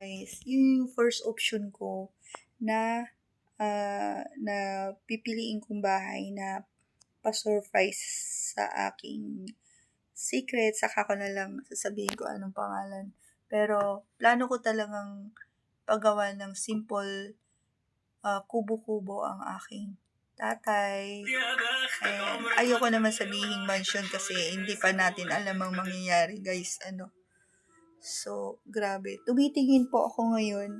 Guys, yun yung first option ko na, na pipiliin kong bahay na pa-surprise sa aking secret, saka ko na lang sasabihin ko anong pangalan. Pero plano ko talagang paggawa ng simple, kubo-kubo ang aking tatay. And ayoko naman sabihing mansion kasi hindi pa natin alam ang mangyayari guys, So, grabe. Tumitingin po ako ngayon.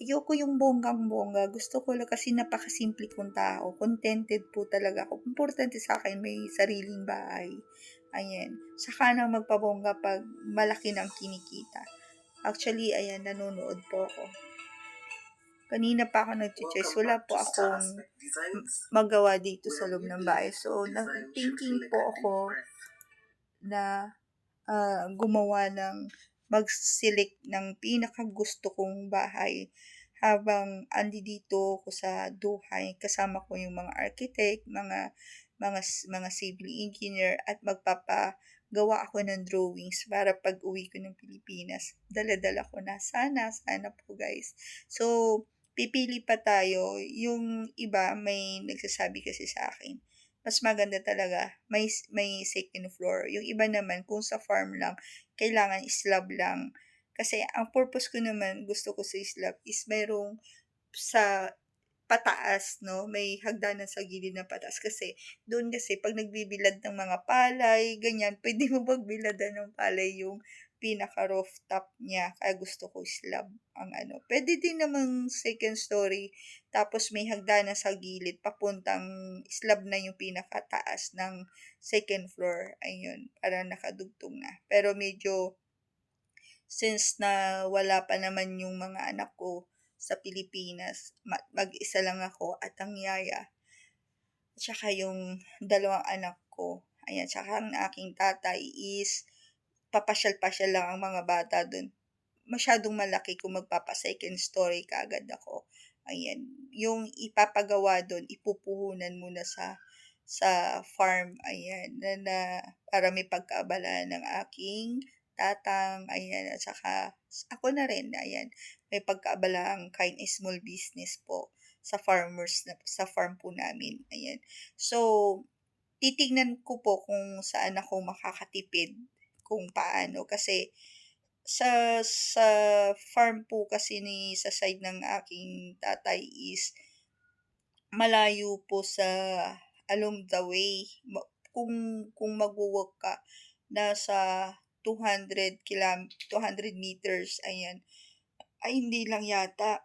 Ayoko yung bonggang-bongga. Gusto ko lang kasi napakasimple kong tao. Contented po talaga ako. Importante sa akin may sariling bahay. Ayan. Saka na magpabongga pag malaki ng kinikita. Actually, ayan, nanonood po ako. Kanina pa ako nag-choice. Wala po akong magawa dito sa loob ng bahay. So, thinking po ako na gumawa ng mag-select ng pinakagusto kong bahay habang andi dito ko sa Duhay, kasama ko yung mga architect, mga civil engineer at magpapagawa ako ng drawings para pag uwi ko ng Pilipinas, dala-dala ko na. Sana po guys. So, pipili pa tayo. Yung iba may nagsasabi kasi sa akin, mas maganda talaga may second floor. Yung iba naman kung sa farm lang, kailangan slab lang. Kasi ang purpose ko naman, gusto ko sa slab is mayroong sa pataas, no? May hagdanan sa gilid na pataas. Kasi doon kasi pag nagbibilad ng mga palay, ganyan, pwede mo magbiladan ng palay yung pinaka-rooftop niya. Kaya gusto ko slab ang Pwede din namang second story, tapos may hagdanan sa gilid, papuntang slab na yung pinakataas ng second floor. Ayun, para nakadugtong na. Pero medyo, since na wala pa naman yung mga anak ko sa Pilipinas, mag-isa lang ako at ang yaya, tsaka yung dalawang anak ko, ayan, tsaka ang aking tatay is papasyal-pasyal lang ang mga bata dun. Masyadong malaki kung magpapa-second story kaagad ako. Ayan, yung ipapagawa dun, ipupuhunan muna sa farm, ayan, na para may pagkaabala ng aking tatang, ayan, at saka ako na rin, ayan, may pagkaabalang kind small business po sa sa farm po namin, ayan. So, titignan ko po kung saan ako makakatipid, kung paano, kasi sa farm po kasi sa side ng aking tatay is malayo po sa along the way. Kung magwo-walk ka, nasa 200 meters, ayan. Ay, hindi lang yata.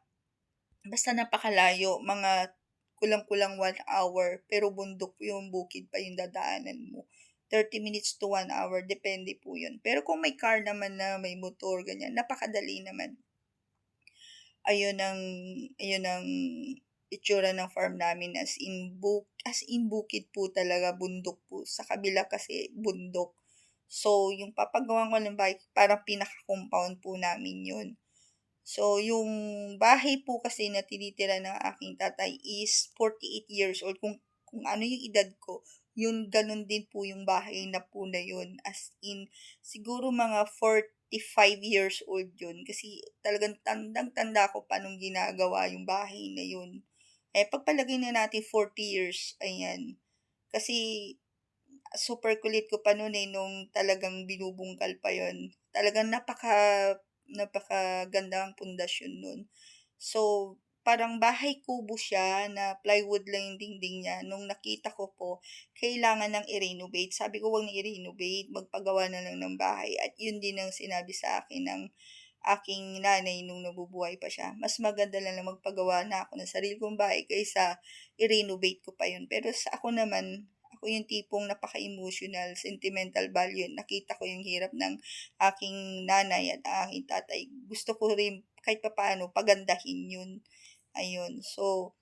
Basta napakalayo, mga kulang-kulang 1 hour, pero bundok yung bukid pa yung dadaanan mo. 30 minutes to 1 hour, depende po yun. Pero kung may car naman na may motor, ganyan, napakadali naman. Ayun ang itsura ng farm namin, as in bukid po talaga, bundok po. Sa kabila kasi bundok. So, yung papagawa ko ng bahay, parang pinaka-compound po namin yun. So, yung bahay po kasi na tinitira ng aking tatay is 48 years old. Kung ano yung edad ko, yun ganun din po yung bahay na po na yun. As in, siguro mga 45 years old yun. Kasi talagang tandang-tanda ko pa nung ginagawa yung bahay na yun. Pagpalagay na natin 40 years, ayan. Kasi super kulit ko pa noon nung talagang binubungkal pa yon. Talagang napakaganda ang pundasyon nun. So, parang bahay kubo siya na plywood lang yung dingding niya. Nung nakita ko po, kailangan ng i-renovate. Sabi ko, wag na i-renovate, magpagawa na lang ng bahay. At yun din ang sinabi sa akin ng aking nanay nung nabubuhay pa siya. Mas maganda lang na magpagawa na ako ng sarili kong bahay kaysa i-renovate ko pa yun. Pero sa ako naman, ako yung tipong napaka-emotional, sentimental value. Nakita ko yung hirap ng aking nanay at aking tatay. Gusto ko rin kahit papaano pagandahin yun. Ayun. So,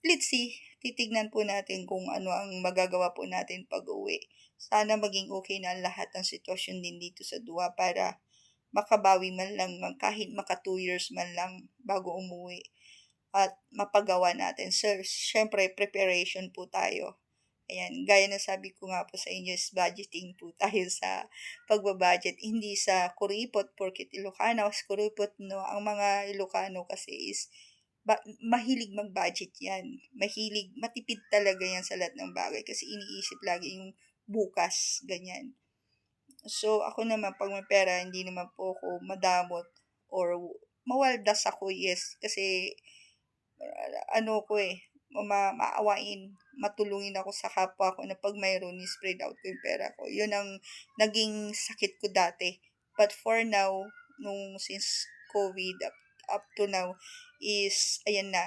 let's see. Titignan po natin kung ano ang magagawa po natin pag-uwi. Sana maging okay na lahat ng sitwasyon din dito sa Dua para makabawi man lang kahit maka 2 years man lang bago umuwi at mapagawa natin. So, syempre, preparation po tayo. Ayan, gaya ng sabi ko nga po sa inyo is budgeting po tayo sa pagba-budget, hindi sa kuripot porket Ilocano is kuripot 'no. Ang mga Ilocano kasi is mahilig mag-budget 'yan, mahilig matipid talaga 'yan sa lahat ng bagay kasi iniisip lagi yung bukas, ganyan. So, ako naman 'pag may pera hindi naman po ako madamot or mawaldas ako, yes, kasi ano ko, maawain, matulungin ako sa kapwa ko na 'pag mayroon i-spread out ko yung pera ko. Yun ang naging sakit ko dati. But for now, since COVID up to now is ayan na,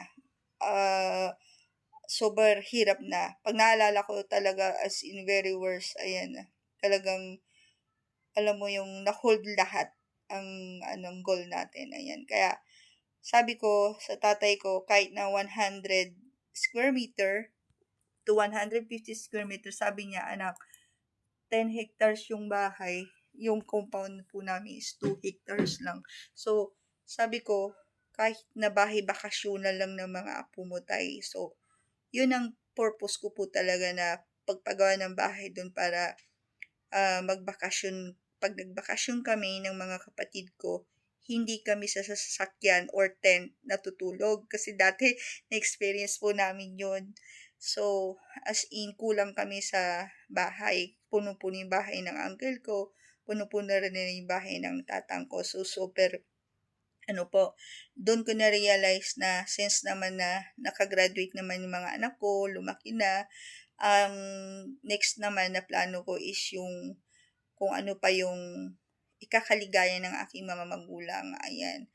sobrang hirap na. 'Pag naalala ko talaga as in very worst, ayan na, talagang alam mo yung na-hold lahat ang goal natin, ayan. Kaya sabi ko sa tatay ko kahit na 100 square meter to 150 square meter, sabi niya, "Anak, 10 hectares yung bahay, yung compound po namin is 2 hectares lang." So, sabi ko, kahit na bahay bakasyonal lang ng mga apo mo, tay. So, yun ang purpose ko po talaga na pagpagawa ng bahay dun para magbakasyon. 'Pag nagbakasyon kami ng mga kapatid ko, hindi kami sa sasakyan or tent natutulog kasi dati na-experience po namin 'yun. So, as in kulang kami sa bahay, punong-puno yung bahay ng uncle ko, punong-puno rin na yung bahay ng tatang ko. So, super ano po, dun ko na-realize na since naman na naka-graduate naman yung mga anak ko, lumaki na, ang next naman na plano ko is yung kung ano pa yung ikakaligaya ng aking mga magulang, ayan.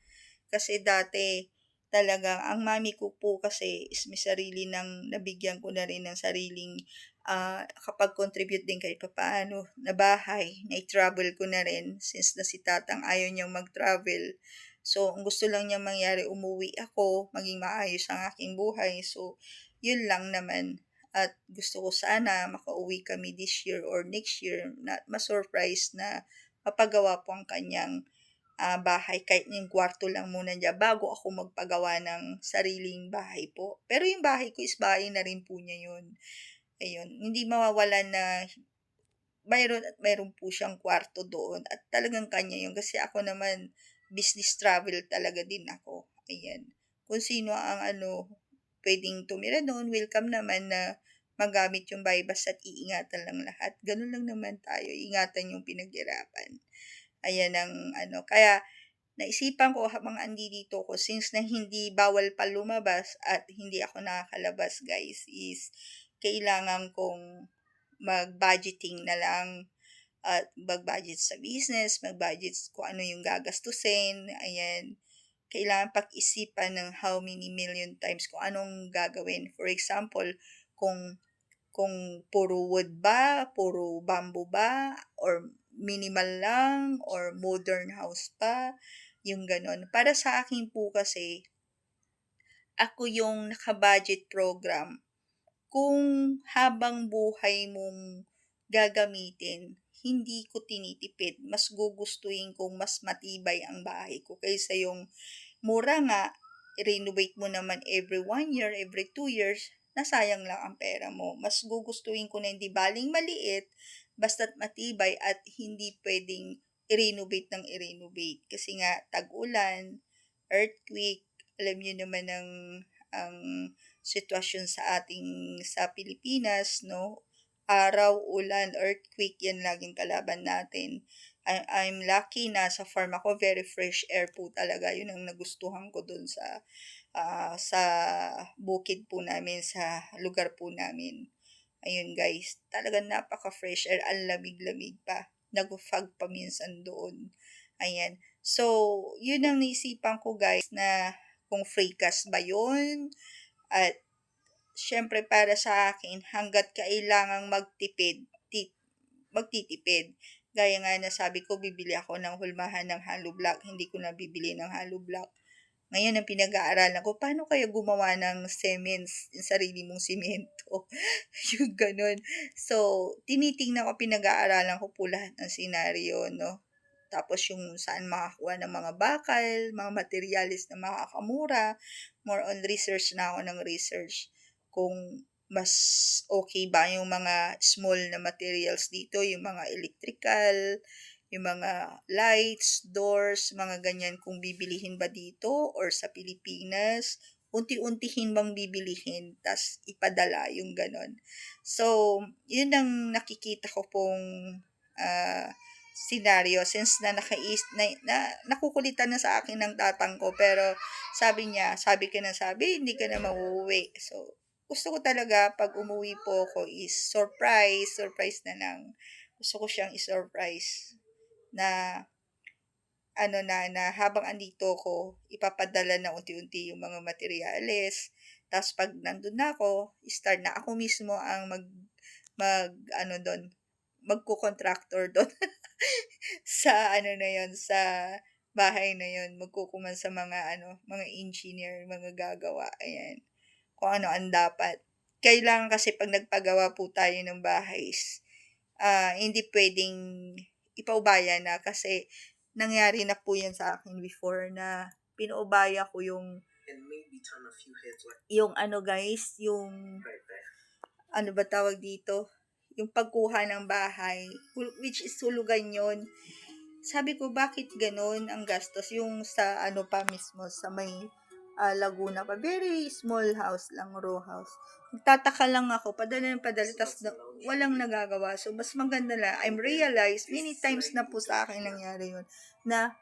Kasi dati talagang ang mami ko po kasi is may sarili ng nabigyan ko na rin ng sariling, nakapag-contribute din kahit papaano na bahay, nai-travel ko na rin since na si tatang ayaw niyang mag-travel. So, ang gusto lang niyang mangyari umuwi ako, maging maayos ang aking buhay. So, yun lang naman at gusto ko sana makauwi kami this year or next year na ma-surprise na mapagawa po ang kanyang bahay kahit yung kwarto lang muna niya bago ako magpagawa ng sariling bahay po. Pero yung bahay ko is bahay na rin po niya yun. Ayun, hindi mawawalan na mayroon at mayroon po siyang kwarto doon at talagang kanya yun kasi ako naman business travel talaga din ako. Ayan. Kung sino ang pwedeng tumira doon, welcome naman na magamit yung bahay basta't iingatan lang lahat. Ganun lang naman tayo, ingatan yung pinaghirapan. Ayan ang kaya naisipan ko habang dito ko since na hindi bawal pa lumabas at hindi ako nakakalabas, guys, is kailangan kong mag-budgeting na lang at mag-budget sa business, mag-budget kung ano yung gagastusin, ayan. Kailangan pag-isipan ng how many million times kung anong gagawin. For example, kung puro wood ba, puro bamboo ba, or minimal lang, or modern house pa, yung gano'n. Para sa akin po kasi, ako yung naka-budget program. Kung habang buhay mong gagamitin, hindi ko tinitipid. Mas gugustuhin kong mas matibay ang bahay ko kaysa yung mura nga, renovate mo naman every 1 year, every 2 years, nasayang lang ang pera mo. Mas gugustuhin ko na hindi baling maliit, basta't matibay at hindi pwedeng i-renovate ng i-renovate. Kasi nga, tag-ulan, earthquake, alam niyo naman ang sitwasyon sa Pilipinas, no? Araw, ulan, earthquake, yan laging kalaban natin. I'm lucky na sa farm ako, very fresh air po talaga. Yun ang nagustuhan ko dun sa bukid po namin, sa lugar po namin. Ayun, guys, talagang napaka-fresh air, ang lamig-lamig pa. Nag-fog pa minsan doon. Ayan. So, yun ang naisipan ko, guys, na kung free cash ba yun? At syempre para sa akin, hangga't kailangang magtitipid. Gaya nga na sabi ko, bibili ako ng hulmahan ng hollow block, hindi ko na bibili ng hollow block. Ngayon ang pinag-aaralan ko, paano kaya gumawa ng cements, yung sarili mong simento? Yung ganun. So, tinitingnan ko, pinag-aaralan ko po lahat ng senaryo, no? Tapos yung saan makakuha ng mga bakal, mga materialis na makakamura, more on research na ako ng research. Kung mas okay ba yung mga small na materials dito, yung mga electrical, yung mga lights, doors, mga ganyan kung bibilihin ba dito or sa Pilipinas, unti-untihin bang bibilihin tas ipadala yung gano'n. So, yun ang nakikita ko pong, ah, senaryo since na nakukulitan na sa akin ng tatang ko pero sabi niya, sabi ka ng sabi, hindi ka na mauuwi. So, gusto ko talaga 'pag umuwi po ako is surprise, surprise na lang. Gusto ko siyang i-surprise na ano na habang andito ako, ipapadala na unti-unti yung mga materyales. Tapos 'pag nandun na ako, start na ako mismo ang mag-ano dun, magko-contractor dun sa ano na yun, sa bahay na yun. Magkukuman sa mga ano, mga engineer, mga gagawa, ayan. Kung ano ang dapat. Kailangan kasi 'pag nagpagawa po tayo ng bahay hindi puwedeng ipaubaya na kasi nangyari na po 'yan sa akin before na pinaubaya ko yung ano guys, yung ano ba tawag dito, yung pagkuha ng bahay, which is hulugan 'yon. Sabi ko, "Bakit gano'n ang gastos?" Yung sa ano pa mismo, sa may, Laguna pa, very small house lang, row house. Nagtataka lang ako, padala ng padala ta's walang nagagawa. So, mas maganda na I'm realized many times na po sa akin nangyari 'yun, na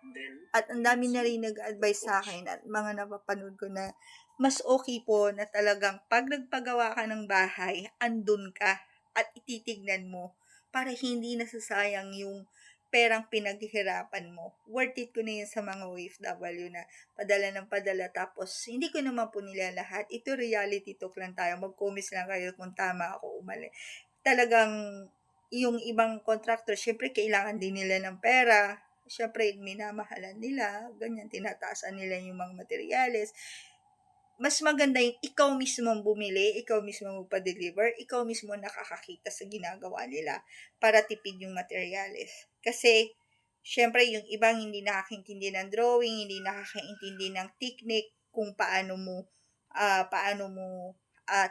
at ang dami na rin nag-advice sa akin at mga napapanood ko na mas okay po na talagang 'pag nagpagawa ka ng bahay, andun ka at ititignan mo para hindi nasasayang yung perang pinaghihirapan mo. Worth it ko na yun sa mga OFW na padala ng padala tapos hindi ko naman po nila lahat. Ito reality talk lang tayo. Mag-comments lang kayo kung tama ako o mali. Talagang yung ibang contractor, syempre kailangan din nila ng pera. Syempre, minamahalan nila, ganyan, tinataasan nila yung mga materyales. Mas maganda yung ikaw mismo ang bumili, ikaw mismo magpa-deliver, ikaw mismo nakakakita sa ginagawa nila para tipid yung materyales. Kasi, syempre, yung ibang hindi nakakaintindi ng drawing, hindi nakakaintindi ng technique kung paano mo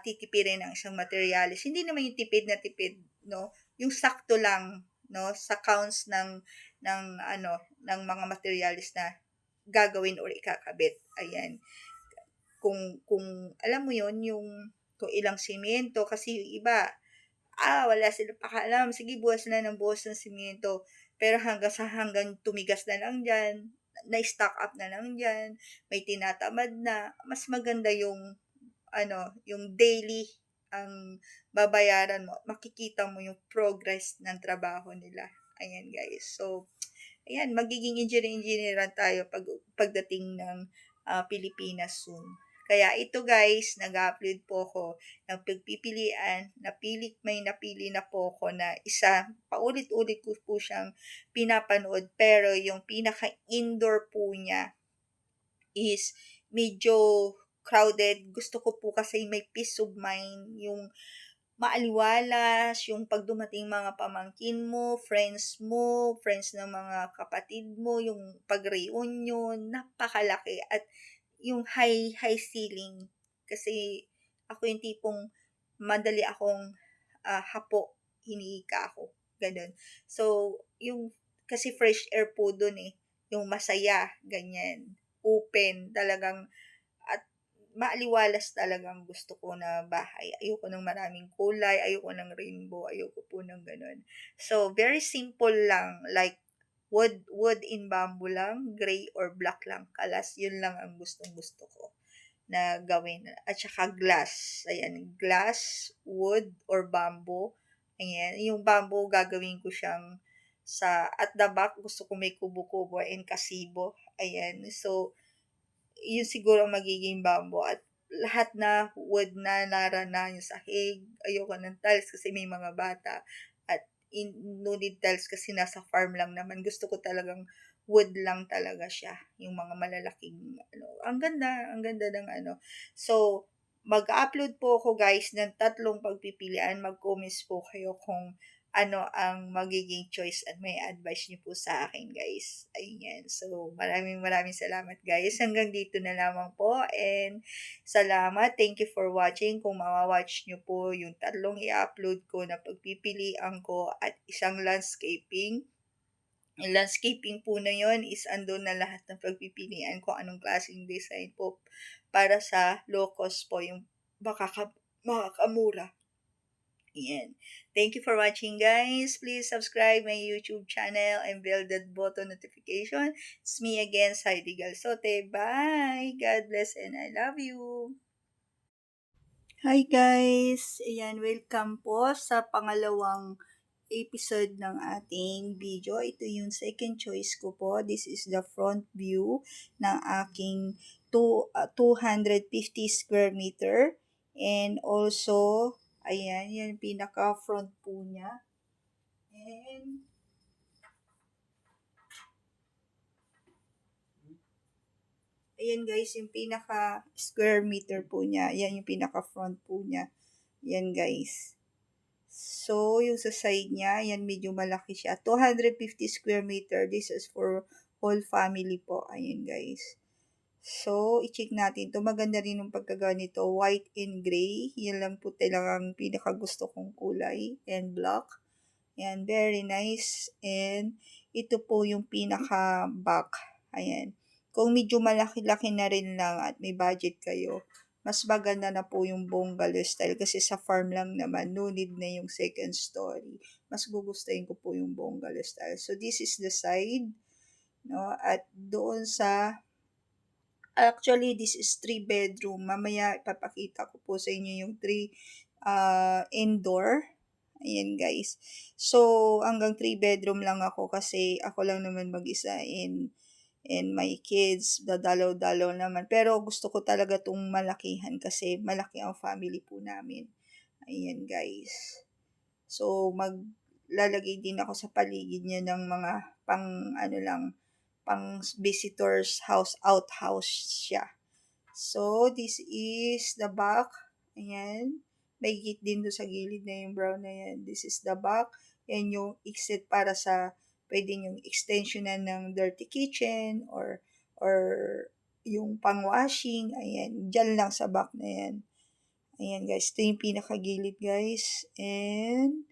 titipirin ang isang materyales. Hindi naman yung tipid na tipid, no? Yung sakto lang, no? Sa counts ng mga materials na gagawin or ikakabit. Ayan, kung alam mo yon yung kung ilang semento kasi yung iba, wala silang pakialam, sige buhos na ng buhos ng semento, pero hanggang tumigas na lang diyan, na-stock up na lang diyan, may tinatamad na, mas maganda yung ano, yung daily ang babayaran mo, makikita mo yung progress ng trabaho nila. Ayan guys. So, ayan, magiging engineer-engineeran tayo pagdating ng Pilipinas soon. Kaya ito guys, nag-upload po ako ng pagpipilian, may napili na po ako na isa, paulit-ulit ko po siyang pinapanood, pero yung pinaka-indoor po niya is medyo crowded. Gusto ko po kasi may peace of mind, yung maaliwalas, yung 'pag dumating mga pamangkin mo, friends ng mga kapatid mo, yung pag-reunion, napakalaki at yung high ceiling. Kasi ako yung tipong madali akong, hapo, hinihika ako, gano'n. So, yung kasi fresh air po dun, eh, yung masaya, ganyan, open, talagang at maaliwalas talagang gusto ko na bahay. Ayoko ng maraming kulay, ayoko ng rainbow, ayoko po ng gano'n. So, very simple lang, like wood in bamboo lang, gray or black lang, kalas, yun lang ang gustong-gusto ko na gawin. At saka glass, ayan, glass, wood, or bamboo. Ayan, yung bamboo gagawin ko siyang at the back, gusto ko may kubo-kubo and kasibo. Ayan, so, yun siguro ang magiging bamboo at lahat na wood na narana yung sahig. Ayoko ng tiles kasi may mga bata at no need tiles kasi nasa farm lang naman. Gusto ko talagang wood lang talaga siya. Yung mga malalaking ano. Ang ganda ng ano. So, mag-upload po ako guys ng 3 pagpipilian. Mag-comments po kayo kung ano ang magiging choice at may advice niyo po sa akin, guys. Ayan. So, maraming maraming salamat, guys. Hanggang dito na lamang po and salamat. Thank you for watching. Kung mawa-watch niyo po yung tatlong i-upload ko na pagpipilian ko at isang landscaping. Yung landscaping po na yon is andun na lahat ng pagpipilian kung anong klaseng design po para sa low cost po yung makakamura. Yan. Thank you for watching, guys. Please subscribe my YouTube channel and bell that button notification. It's me again, Heidi Galsote. Bye! God bless and I love you! Hi guys! Ayan, welcome po sa pangalawang episode ng ating video. Ito yung second choice ko po. This is the front view ng aking 250 square meter. And also, ayan, yan pinaka-front po niya. And, ayan guys, yung pinaka-square meter po niya. Yan yung pinaka-front po niya. Yan guys. So, yung sa side niya, yan medyo malaki siya. 250 square meter. This is for whole family po. Ayan guys. So, i-check natin to. Maganda rin yung pagkagawa nito. White and gray. Yan lang po talagang pinakagusto kong kulay. And black. Yan, very nice. And ito po yung pinaka-back. Ayan. Kung medyo malaki-laki na rin lang at may budget kayo, mas maganda na po yung bungalow style kasi sa farm lang naman, no need na yung second story. Mas gugustuhin ko po yung bungalow style. So, this is the side, no? At doon sa, actually, this is 3 bedroom. Mamaya, ipapakita ko po sa inyo yung 3 indoor. Ayan, guys. So, hanggang 3 bedroom lang ako kasi ako lang naman mag-isa and my kids, dadalaw-dalaw naman. Pero gusto ko talaga itong malakihan kasi malaki ang family po namin. Ayan guys. So, maglalagay din ako sa paligid niya ng mga pang visitors house, outhouse siya. So, this is the back. Ayan. May gate din doon sa gilid na yung brown na yan. This is the back. Yan yung exit para sa pwede yung extensionan ng dirty kitchen or yung pang-washing. Ayan. Diyan lang sa back na yan. Ayan guys. Ito yung pinakagilid guys. And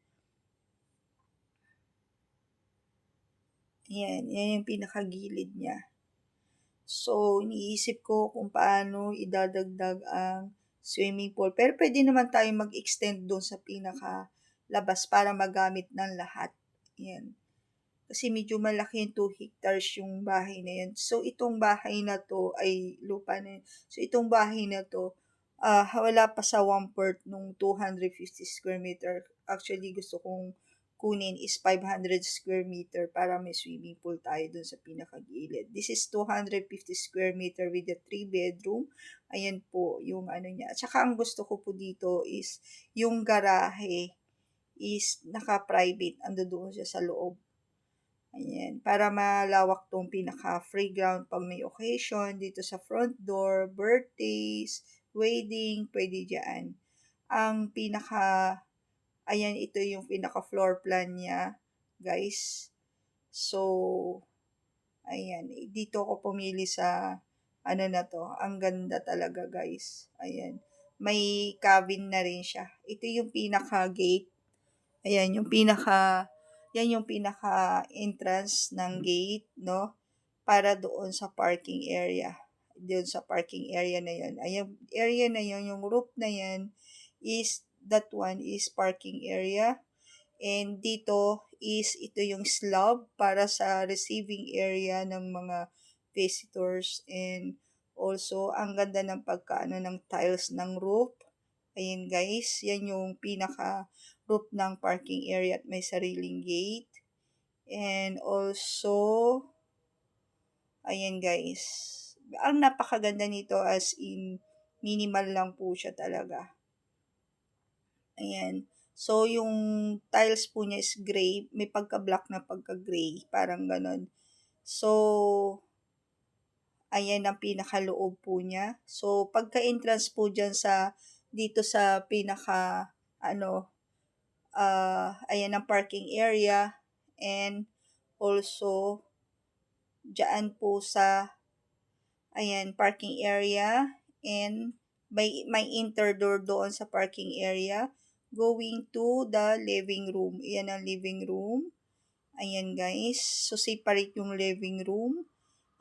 ayan. Yan yung pinakagilid niya. So, iniisip ko kung paano idadagdag ang swimming pool. Pero pwede naman tayong mag-extend doon sa pinaka-labas para magamit ng lahat. Yan. Kasi medyo malaki yung 2 hectares yung bahay na yan. So, itong bahay na to ay lupa na yun. So, itong bahay na to, wala pa sa 1/4 nung 250 square meter. Actually, gusto kong kunin is 500 square meter para may swimming pool tayo dun sa pinakagilid. This is 250 square meter with a 3 bedroom. Ayan po yung ano niya. At saka ang gusto ko po dito is yung garahe is naka-private. Ando doon siya sa loob. Ayan. Para malawak tong pinaka-free ground pag may occasion dito sa front door, birthdays, wedding, pwede dyan. Ang ayan, ito yung pinaka-floor plan niya, guys. So, ayan, dito ako pumili sa, ano na to, ang ganda talaga, guys. Ayan, may cabin na rin siya. Ito yung pinaka-gate. Ayan, yan yung pinaka-entrance ng gate, no? Para doon sa parking area. Doon sa parking area na yan. Ayan, area na yan, yung roof na yan, that one is parking area. And dito ito yung slab para sa receiving area ng mga visitors. And also, ang ganda ng pagkaano ng tiles ng roof. Ayan guys, yan yung pinaka-roof ng parking area at may sariling gate. And also, ayan guys, ang napakaganda nito as in minimal lang po siya talaga. Ayan. So, yung tiles po niya is gray. May pagka-black na pagka-gray. Parang ganon. So, ayan ang pinakaloob po niya. So, pagka-entrance po dyan dito sa pinaka, ayan ang parking area, and also dyan po sa ayan parking area, and may interdoor doon sa parking area going to the living room. Ayan ang living room. Ayan guys. So separate yung living room.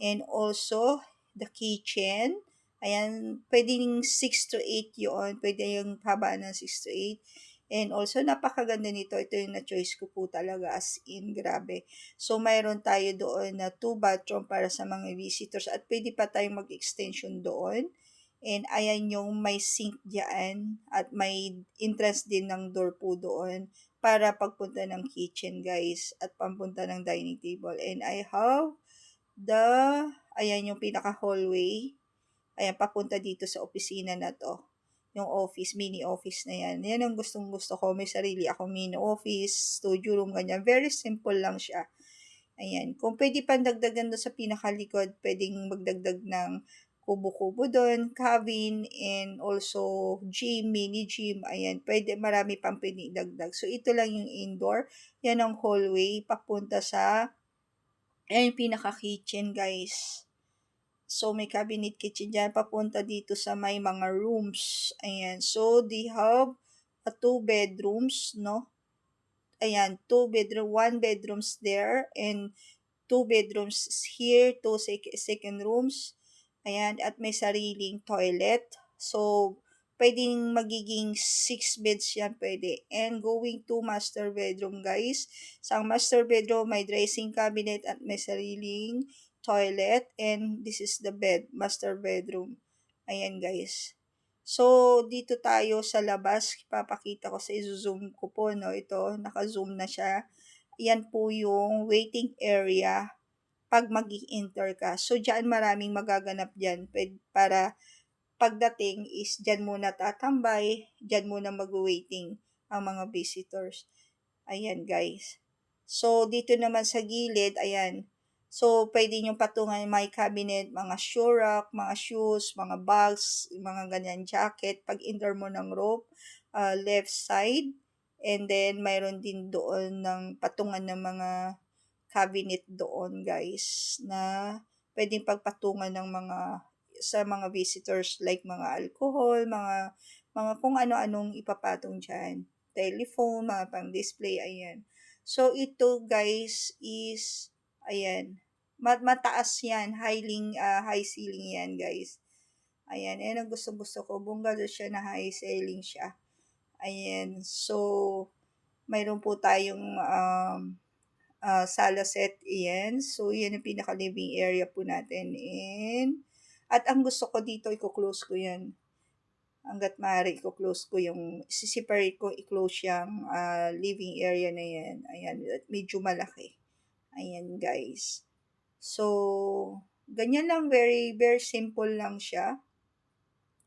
And also the kitchen. Ayan, pwedeng 6 to 8 yun. Pwede yung haba ng 6 to 8. And also, napakaganda nito. Ito yung na-choice ko po talaga, as in, grabe. So, mayroon tayo doon na 2 bathroom para sa mga visitors, at pwede pa tayong mag-extension doon. And ayan yung may sink diyan, at may entrance din ng door po doon para pagpunta ng kitchen guys, at pampunta ng dining table. And I have the, ayan yung pinaka-hallway. Ayan, papunta dito sa opisina na to. Yung office, mini office na yan. Yan ang gustong gusto ko. May sarili ako mini office, studio room, ganyan. Very simple lang siya. Ayan. Kung pwede pang dagdagan doon sa pinakalikod, pwedeng magdagdag ng kubo-kubo doon, cabin, and also gym, mini gym. Ayan. Pwede, marami pang pwede dagdag. So, ito lang yung indoor. Yan ang hallway, papunta sa, ayan yung pinaka-kitchen, guys. So, may cabinet kitchen dyan, papunta dito sa may mga rooms. Ayan. So, they have a 2 bedrooms, no? Ayan, 2 bedroom, 1 bedrooms there, and 2 bedrooms here, 2 second rooms. Ayan, at may sariling toilet. So, pwedeng magiging 6 beds yan, pwede. And going to master bedroom, guys. Sa master bedroom, may dressing cabinet at may sariling toilet. And this is the bed, master bedroom. Ayan, guys. So, dito tayo sa labas. Ipapakita ko sa zoom ko po, no? Ito, naka-zoom na siya. Yan po yung waiting area pag mag-enter ka. So, diyan maraming magaganap dyan para pagdating is diyan muna tatambay, diyan muna mag-waiting ang mga visitors. Ayan, guys. So, dito naman sa gilid, ayan. So, pwede nyo patungan may cabinet, mga shoe rack, mga shoes, mga bags, mga ganyan jacket. Pag enter mo ng rope, left side. And then, mayroon din doon ng patungan ng mga cabinet doon, guys, na pwedeng pagpatungan ng mga sa mga visitors, like mga alcohol, mga kung ano-anong ipapatong diyan. Telephone, mga pang-display, ayan. So, ito guys is, ayan, mataas yan, high ceiling yan guys. Ayan, ayan ang gusto-gusto ko. Bungalow siya na high ceiling siya. Ayan, so, mayroon po tayong sala set, ayan. So, yan yung pinaka-living area po natin. At ang gusto ko dito, i-close ko yan. Hanggat maaari, i-close ko yung, separate ko, i-close yung living area na yan. Ayan, medyo malaki. Ayan, guys. So, ganyan lang, very, very simple lang siya.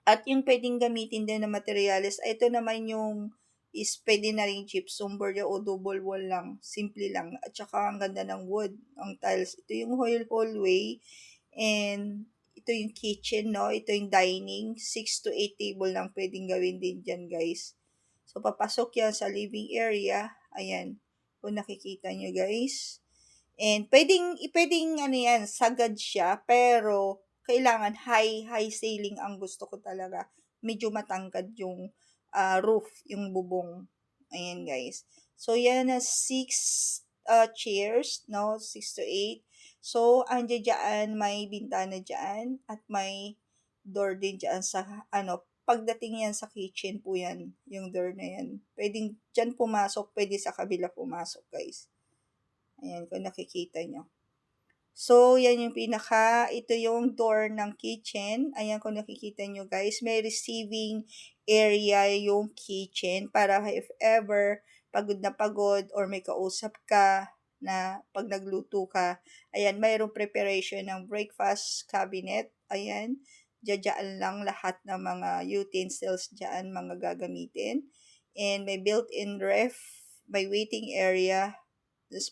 At yung pwedeng gamitin din na materyales, ito naman yung is pwede na rin gypsum board o double wall lang. Simple lang. At saka ang ganda ng wood, ang tiles. Ito yung hallway, and ito yung kitchen, no? Ito yung dining. 6 to 8 table lang pwedeng gawin din dyan, guys. So, papasok yan sa living area. Ayan. Kung nakikita nyo, guys. And pwedeng ano yan, sagad siya, pero kailangan high ceiling ang gusto ko talaga. Medyo matangkad yung roof, yung bubong. Ayan, guys. So, yan na 6 chairs, no? 6 to 8. So, andyan dyan, may bintana dyan, at may door din dyan sa, pagdating yan sa kitchen po yan, yung door na yan. Pwedeng dyan pumasok, pwede sa kabila pumasok, guys. Ayan, kung nakikita nyo. So, yan yung ito yung door ng kitchen. Ayan, kung nakikita nyo guys, may receiving area yung kitchen para if ever pagod na pagod or may kausap ka na pag nagluto ka, ayan, mayroong preparation ng breakfast cabinet. Ayan, dyan lang lahat ng mga utensils dyan, mga gagamitin. And may built-in ref, may waiting area,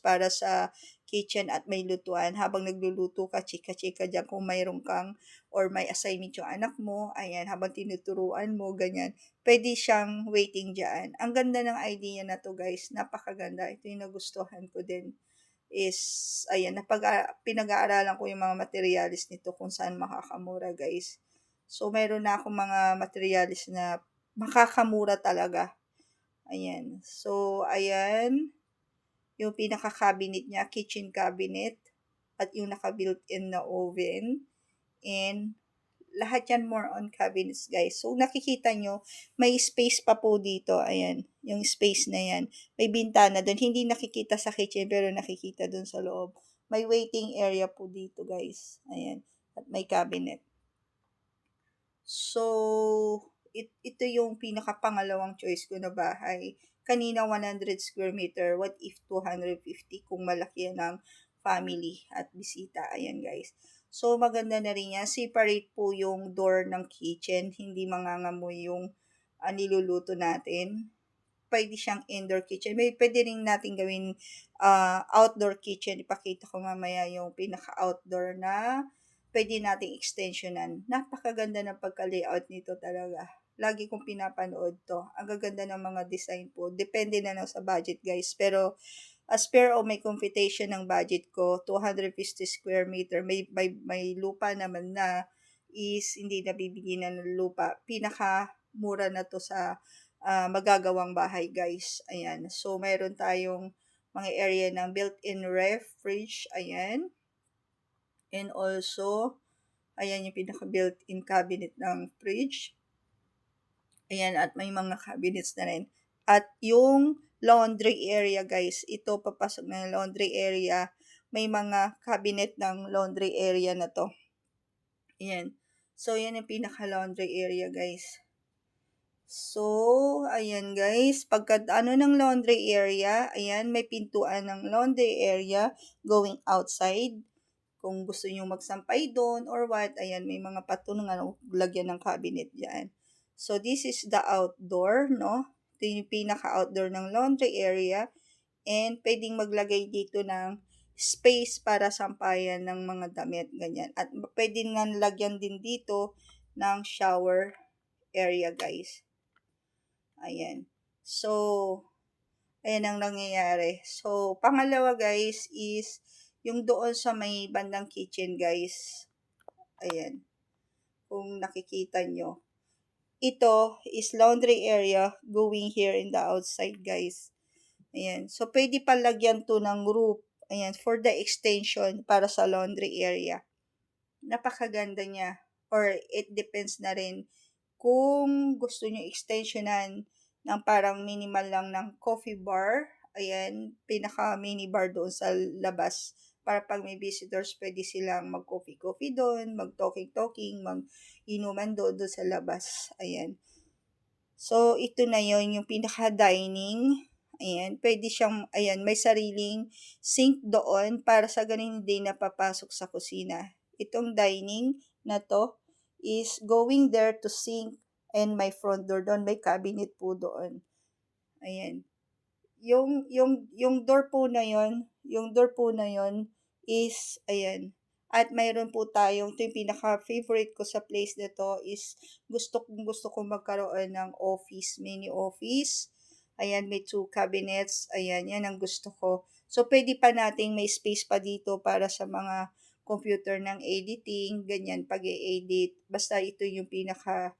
para sa kitchen at may lutuan. Habang nagluluto ka, chika-chika diyan kung mayroon kang or may assignment yung anak mo, ayan, habang tinuturuan mo, ganyan. Pwede siyang waiting diyan. Ang ganda ng idea na 'to guys, napakaganda. Ito yung nagustuhan ko din is, ayan, pinag-aaralan ko yung mga materialis nito kung saan makakamura guys. So, meron na akong mga materialis na makakamura talaga. Ayan. So, ayan, yung pinaka-cabinet niya, kitchen cabinet, at yung naka-built-in na oven, and lahat yan more on cabinets guys. So, nakikita nyo, may space pa po dito. Ayan, yung space na yan. May bintana doon. Hindi nakikita sa kitchen, pero nakikita doon sa loob. May waiting area po dito guys. Ayan, at may cabinet. So, ito yung pinaka-pangalawang choice ko na bahay. Kanina 100 square meter, what if 250 kung malaki yan ng family at bisita. Ayan guys. So, maganda na rin yan. Separate po yung door ng kitchen. Hindi mangangamoy yung niluluto natin. Pwede siyang indoor kitchen. Pwede rin natin gawin outdoor kitchen. Ipakita ko mamaya yung pinaka-outdoor na pwede nating extensionan. Napakaganda ng pagka-layout nito talaga. Lagi kong pinapanood to. Ang gaganda ng mga design po. Depende na lang sa budget guys. Pero as per o may computation ng budget ko, 250 square meter. May lupa naman na is hindi nabibigyan na ng lupa. Pinaka-mura na to sa magagawang bahay guys. Ayan. So, mayroon tayong mga area ng built-in ref, fridge. Ayan. And also, ayan yung pinaka-built-in cabinet ng fridge. Ayan, at may mga cabinets na rin. At yung laundry area guys, ito papasok na yung laundry area. May mga cabinet ng laundry area na to. Ayan. So, yan yung pinaka-laundry area guys. So, ayan guys, pagka ng laundry area, ayan, may pintuan ng laundry area going outside. Kung gusto nyo magsampay doon or what, ayan, may mga patungan, lagyan ng cabinet dyan. So, this is the outdoor, no? Ito yung pinaka-outdoor ng laundry area. And, pwedeng maglagay dito ng space para sampayan ng mga damit, ganyan. At pwede nga lagyan din dito ng shower area, guys. Ayan. So, ayan ang nangyayari. So, pangalawa, guys, is yung doon sa may bandang kitchen, guys. Ayan. Kung nakikita nyo. Ito is laundry area going here in the outside, guys. Ayan. So, pwede palagyan to ng roof. Ayan. For the extension para sa laundry area. Napakaganda niya. Or it depends na rin kung gusto nyo extensionan ng parang minimal lang ng coffee bar. Ayan. Pinaka-mini bar doon sa labas. Para pag may visitors, pwede silang mag-coffee-coffee doon, mag-talking-talking, mag-inuman doon sa labas. Ayan. So, ito na yon yung pinaka-dining. Ayan, pwede siyang, ayan, may sariling sink doon para sa ganun hindi napapasok sa kusina. Itong dining na to is going there to sink and my front door doon, may cabinet po doon. Ayan. Yung door po na yon, is, ayan, at mayroon po tayong, ito yung pinaka-favorite ko sa place na to is gusto kong magkaroon ng office, mini office. Ayan, may 2 cabinets. Ayan, yan ang gusto ko. So, pwede pa nating may space pa dito para sa mga computer ng editing, ganyan, pag-e-edit. Basta ito yung pinaka,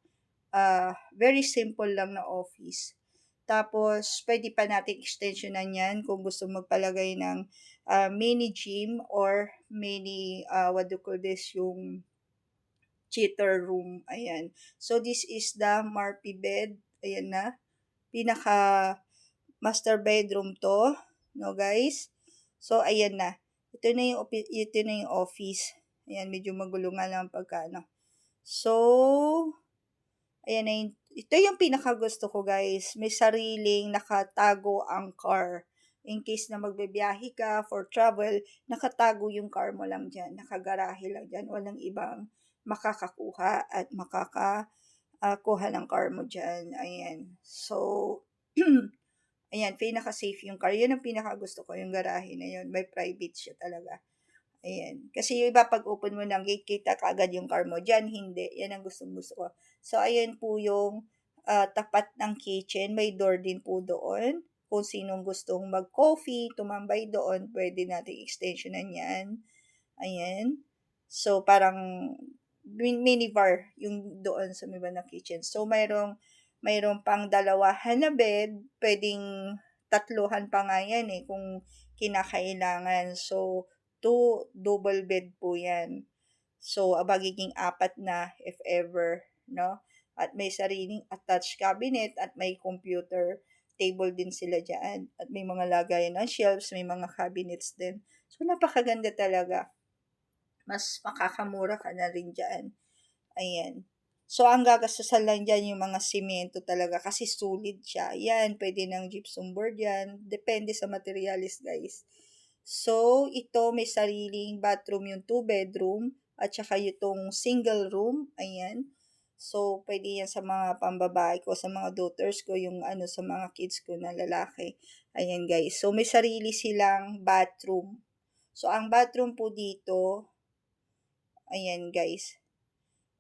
very simple lang na office. Tapos, pwede pa natin extensionan yan kung gusto magpalagay ng mini gym or mini, what do you call this, yung cheater room. Ayan. So, this is the Marpy bed. Ayan na. Pinaka master bedroom to. No, guys? So, ayan na. Ito na yung office. Ayan, medyo magulo nga lang pagkano. So, ayan na yung, ito yung pinakagusto ko guys. May sariling nakatago ang car. In case na magbebiyahe ka for travel, nakatago yung car mo lang dyan. Nakagarahe lang dyan. Walang ibang makakakuha at makakakuha ng car mo dyan. Ayan. So, Ayan, pinaka-safe yung car. Yun ang pinaka-gusto ko, yung garahe na yun. May private siya talaga. Ayan. Kasi yung iba, pag open mo ng gate, kita kaagad yung car mo. Diyan, hindi. Yan ang gustong-gusto ko. So, ayan po yung tapat ng kitchen. May door din po doon. Kung sinong gustong mag-coffee, tumambay doon, pwede natin extensionan yan. Ayan. So, parang minibar yung doon sa may bandang kitchen. So, mayroong pang dalawahan na bed. Pwedeng tatluhan pa nga yan eh kung kinakailangan. So, 2 double bed po yan. So, magiging 4 na if ever, no? At may sariling attached cabinet at may computer table din sila dyan. At may mga lagayan ng shelves, may mga cabinets din. So, napakaganda talaga. Mas makakamura ka na rin dyan. Ayan. So, ang gagastusan lang dyan yung mga simento talaga kasi solid siya. Yan, pwede ng gypsum board yan. Depende sa materialis, guys. So, ito may sariling bathroom yung 2 bedroom at saka itong single room. Ayan. So, pwede yan sa mga pambabae ko, sa mga daughters ko, yung ano sa mga kids ko na lalaki. Ayan, guys. So, may sarili silang bathroom. So, ang bathroom po dito, ayan, guys.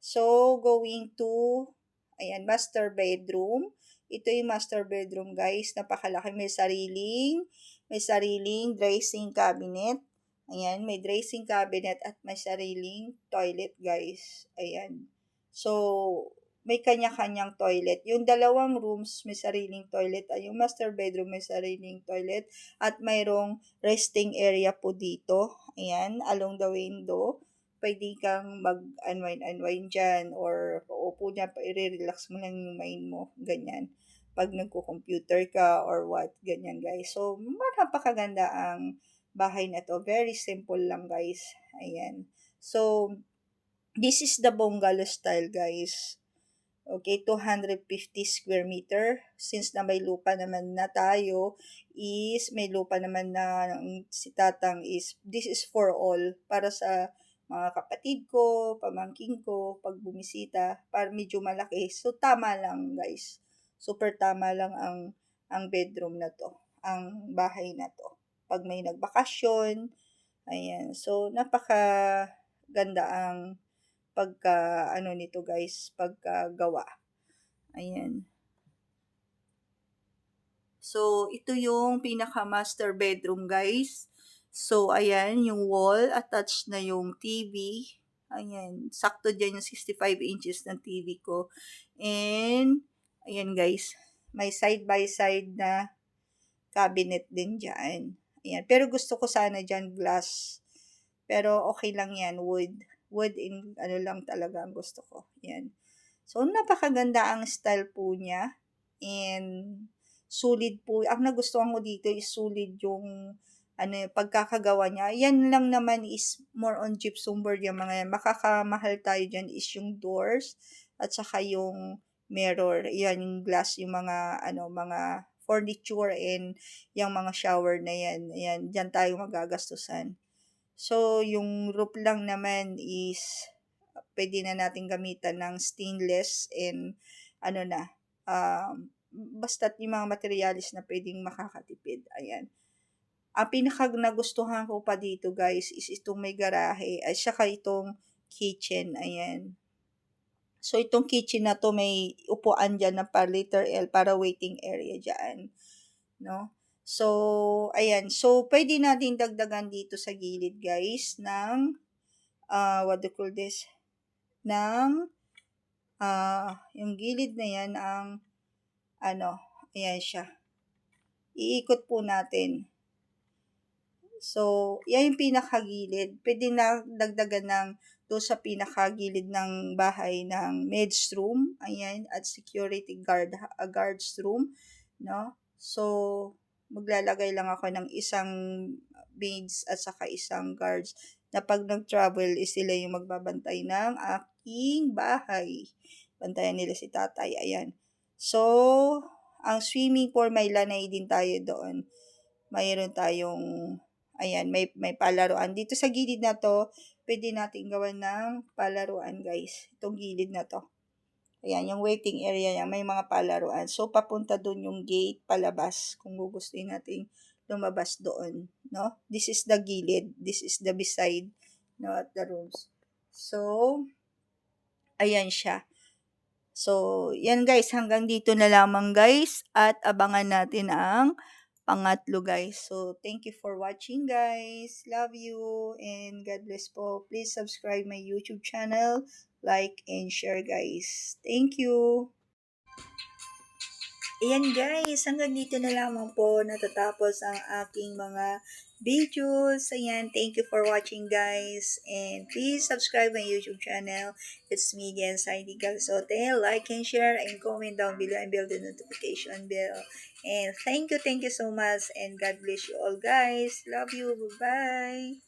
So, going to, ayan, master bedroom. Ito yung master bedroom, guys. Napakalaki. May sariling dressing cabinet. Ayan, may dressing cabinet at may sariling toilet, guys. Ayan. So, may kanya-kanyang toilet. Yung dalawang rooms, may sariling toilet. Ay, yung master bedroom, may sariling toilet. At mayroong resting area po dito. Ayan, along the window. Pwede kang mag-unwind dyan or uupo dyan, i-relax mo lang yung mind mo, ganyan. Pag nagko-computer ka or what, ganyan guys. So, napakaganda ang bahay na to. Very simple lang guys. Ayan. So, this is the bungalow style guys. Okay, 250 square meter. Since na may lupa naman na tayo, may lupa naman na si Tatang this is for all. Para sa mga kapatid ko, pamangking ko, pag bumisita, para medyo malaki. So, tama lang guys. Super tama lang ang bedroom na to, ang bahay na to. Pag may nagbakasyon, ayan. So, ganda ang pagka nito guys, pagkagawa. Ayan. So, ito yung pinaka-master bedroom guys. So, ayan, yung wall, attached na yung TV. Ayan, sakto dyan yung 65 inches ng TV ko. And, ayan guys, may side-by-side na cabinet din dyan. Ayan, pero gusto ko sana dyan glass. Pero okay lang yan, wood. Wood in, lang talaga ang gusto ko. Ayan. So, napakaganda ang style po niya. And, sulit po. Ang nagustuhan ko dito is sulit yung pagkakagawa niya. Yan lang naman is more on gypsum board yung mga yan. Makakamahal tayo dyan is yung doors at saka yung mirror. Yan, yung glass, yung mga furniture and yung mga shower na yan. Yan, dyan tayo magagastusan. So, yung roof lang naman is pwede na natin gamitan ng stainless and basta't yung mga materialis na pwedeng makakatipid. Ayan. Ang nagustuhan ko pa dito guys is itong may garahe at saka itong kitchen. Ayan. So, itong kitchen na to may upuan dyan na par liter L para waiting area dyan. No? So, ayan. So, pwede natin dagdagan dito sa gilid guys ng what do you call this? Yung gilid na yan ayan siya. Iikot po natin. So, yan yung pinakagilid. Pwede na dagdagan ng doon sa pinakagilid ng bahay ng maids room. Ayan, at security guards room. No? So, maglalagay lang ako ng isang maids at saka isang guards na pag nag-travel sila yung magbabantay ng aking bahay. Bantayan nila si tatay. Ayan. So, ang swimming pool, may lanay din tayo doon. Mayroon tayong, ayan, may palaruan. Dito sa gilid na to, pwede natin gawan ng palaruan, guys. Itong gilid na to. Ayan, yung waiting area niya, may mga palaruan. So, papunta dun yung gate palabas kung gugustuhin nating lumabas doon, no? This is the gilid. This is the beside, no, at the rooms. So, ayan siya. So, yan guys, hanggang dito na lamang guys at abangan natin ang pangatlo guys. So, thank you for watching guys. Love you and God bless po. Please subscribe my YouTube channel, like and share guys. Thank you. Ayan guys, hanggang dito na lamang po natatapos ang aking mga videos. Ayan, thank you for watching guys. And please subscribe my YouTube channel. It's me again, Saidi Calzote. Like and share and comment down below and build the notification bell. And thank you so much. And God bless you all guys. Love you. Bye-bye.